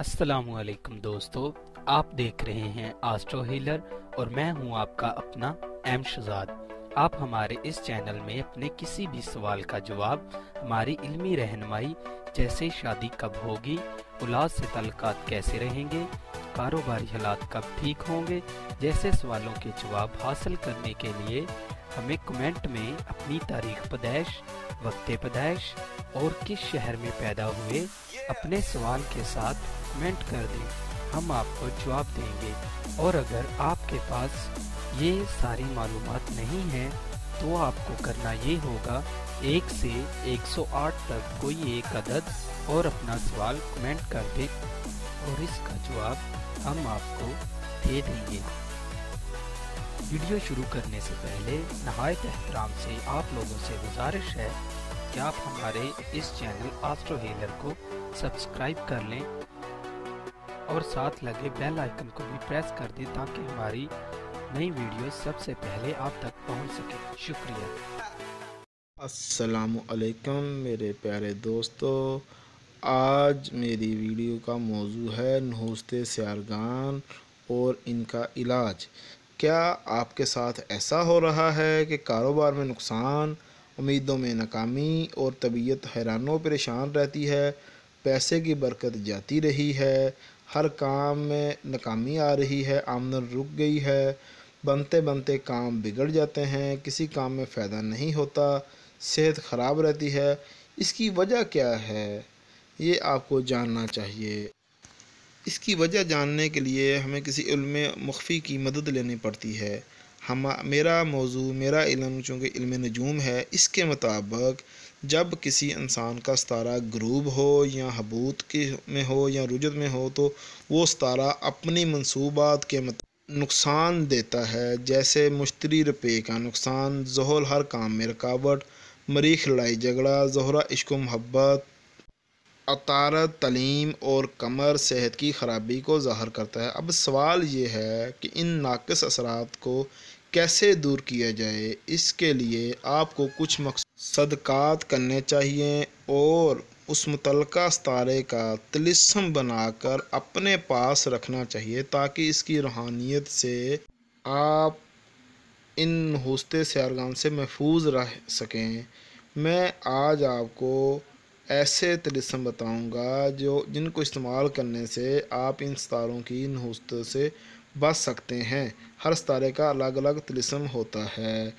अस्सलामुअलैकुम दोस्तों, आप देख रहे हैं आस्ट्रो हीलर और मैं हूं आपका अपना एम शहजाद। आप हमारे इस चैनल में अपने किसी भी सवाल का जवाब, हमारी इल्मी रहनुमाई जैसे शादी कब होगी, औलाद से ताल्लुकात कैसे रहेंगे, कारोबारी हालात कब ठीक होंगे जैसे सवालों के जवाब हासिल करने के लिए हमें कमेंट में अपनी तारीख पैदाइश, वक्त पैदाइश और किस शहर में पैदा हुए अपने सवाल के साथ कमेंट कर दें। हम आपको जवाब देंगे। और अगर आपके पास ये सारी मालूमात नहीं है तो आपको करना ये होगा 1 से 108 तक कोई एक अदद और अपना सवाल कमेंट कर दें और इसका जवाब हम आपको दे देंगे। वीडियो शुरू करने से पहले नहायत एहतराम से आप लोगों से गुजारिश है कि आप हमारे इस चैनल आस्ट्रो हीलर को सब्सक्राइब कर लें और साथ लगे बेल आइकन को भी प्रेस कर दें ताकि हमारी नई वीडियो सबसे पहले आप तक पहुंच सके। शुक्रिया। अस्सलामु अलैकुम मेरे प्यारे दोस्तों, आज मेरी वीडियो का मौजू है नहुस्ते सियारगान और इनका इलाज। क्या आपके साथ ऐसा हो रहा है कि कारोबार में नुकसान, उम्मीदों में नाकामी और तबीयत हैरान परेशान रहती है, पैसे की बरकत जाती रही है, हर काम में नाकामी आ रही है, आमदन रुक गई है, बनते बनते काम बिगड़ जाते हैं, किसी काम में फ़ायदा नहीं होता, सेहत ख़राब रहती है। इसकी वजह क्या है, ये आपको जानना चाहिए। इसकी वजह जानने के लिए हमें किसी इल्म मुख्फ़ी की मदद लेनी पड़ती है। मेरा इल्म चूँकि इल्म नजूम है, इसके मुताबिक जब किसी इंसान का सितारा गरूब हो या हबूत में हो या रुजत में हो तो वो सितारा अपनी मंसूबात के नुकसान देता है। जैसे मुश्तरी रुपये का नुकसान, ज़ुहल हर काम में रुकावट, मरीख लड़ाई झगड़ा, ज़ोहरा इश्क मोहब्बत, अतारत तलीम और कमर सेहत की ख़राबी को ज़ाहिर करता है। अब सवाल ये है कि इन नाक़िस असरात को कैसे दूर किया जाए। इसके लिए आपको कुछ सदक़ात करने चाहिए और उस मुतल्लका सितारे का तिलिस्म बनाकर अपने पास रखना चाहिए ताकि इसकी रूहानियत से आप इन नहुस्ते सियारगान से महफूज रह सकें। मैं आज आपको ऐसे तिलिस्म बताऊंगा जिनको इस्तेमाल करने से आप इन सितारों की नहुस्तों से बच सकते हैं। हर सितारे का अलग अलग तिलिस्म होता है।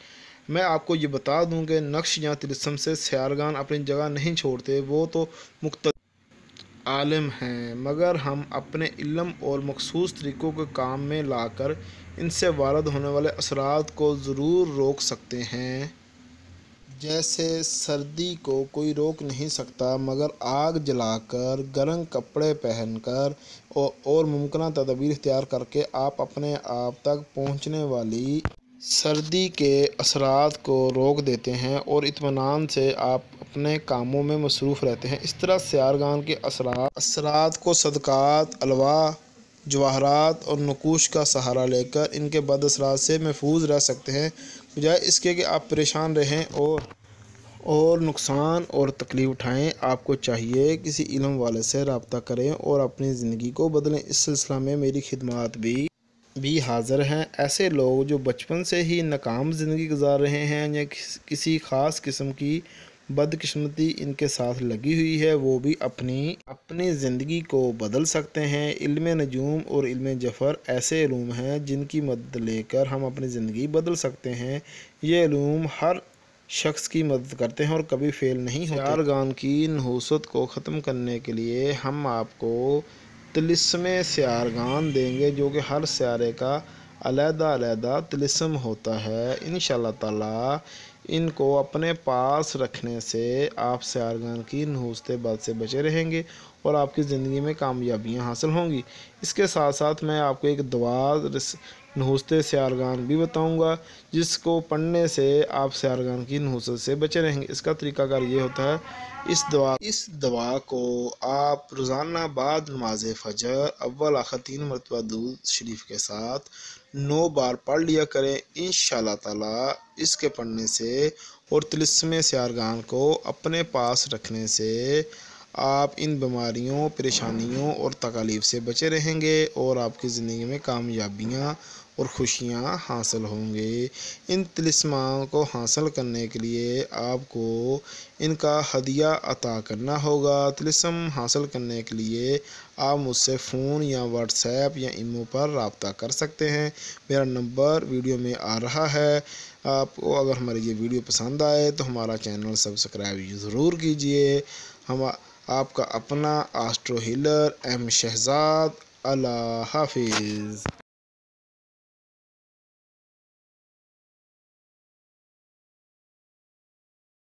मैं आपको ये बता दूं कि नक्श या तिलिस्म से सियारगान अपनी जगह नहीं छोड़ते, वो तो मुख्तलिफ आलिम हैं, मगर हम अपने इल्म और मखसूस तरीक़ों के काम में लाकर इनसे वारद होने वाले असरात को ज़रूर रोक सकते हैं। जैसे सर्दी को कोई रोक नहीं सकता, मगर आग जलाकर, गर्म कपड़े पहनकर और मुमकिन तदबीर इख्तियार करके आप अपने आप तक पहुंचने वाली सर्दी के असरात को रोक देते हैं और इत्मीनान से आप अपने कामों में मसरूफ़ रहते हैं। इस तरह सियारगान के असरात को सदक़ात, अलवा, जवाहरात और नकूश का सहारा लेकर इनके बद असरात से महफूज रह सकते हैं, बजाय इसके कि आप परेशान रहें और नुकसान और तकलीफ़ उठाएं। आपको चाहिए किसी इल्म वाले से रब्ता करें और अपनी ज़िंदगी को बदलें। इस सिलसिला में मेरी खिदमत भी हाज़िर हैं। ऐसे लोग जो बचपन से ही नाकाम ज़िंदगी गुजार रहे हैं या किसी ख़ास किस्म की बदकिस्मती इनके साथ लगी हुई है, वो भी अपनी ज़िंदगी को बदल सकते हैं। इल्म नजूम और इल्म जफ़र ऐसे इल्म हैं जिनकी मदद लेकर हम अपनी ज़िंदगी बदल सकते हैं। ये इल्म हर शख्स की मदद करते हैं और कभी फेल नहीं होते। सियारगान की नहुसत को ख़त्म करने के लिए हम आपको तिलिस्म सियारगान देंगे, जो कि हर सियारे का अलग-अलग तिलिस्म होता है। इंशाअल्लाह ताला इनको अपने पास रखने से आप सियारगान की नहुस्ते बद से बचे रहेंगे और आपकी ज़िंदगी में कामयाबियाँ हासिल होंगी। इसके साथ साथ मैं आपको एक दुआ नहुस्ते सियारगान भी बताऊंगा, जिसको पढ़ने से आप सियारगान की नहुसत से बचे रहेंगे। इसका तरीक़ाकार ये होता है, इस दवा को आप रोज़ाना बाद नमाज फ़जर अव्वल आखिर 3 मरतबा दूध शरीफ के साथ 9 बार पढ़ लिया करें। इंशाअल्लाह ताला इसके पढ़ने से और तिलिस्म सियारगान को अपने पास रखने से آپ ان بیماریوں، پریشانیوں اور تکالیف سے بچے رہیں گے اور آپ کی زندگی میں کامیابیاں اور خوشیاں حاصل ہوں گے۔ ان طلسموں کو حاصل کرنے کے لیے آپ کو ان کا ہدیہ عطا کرنا ہوگا۔ طلسم حاصل کرنے کے لیے آپ مجھ سے فون یا واٹس ایپ یا ایمو پر رابطہ کر سکتے ہیں۔ میرا نمبر ویڈیو میں آ رہا ہے۔ آپ کو اگر ہماری یہ ویڈیو پسند آئے تو ہمارا چینل سبسکرائب ضرور کیجیے۔ آپ کا اپنا آسٹرو ہیلر ایم شہزاد۔ اللہ حافظ۔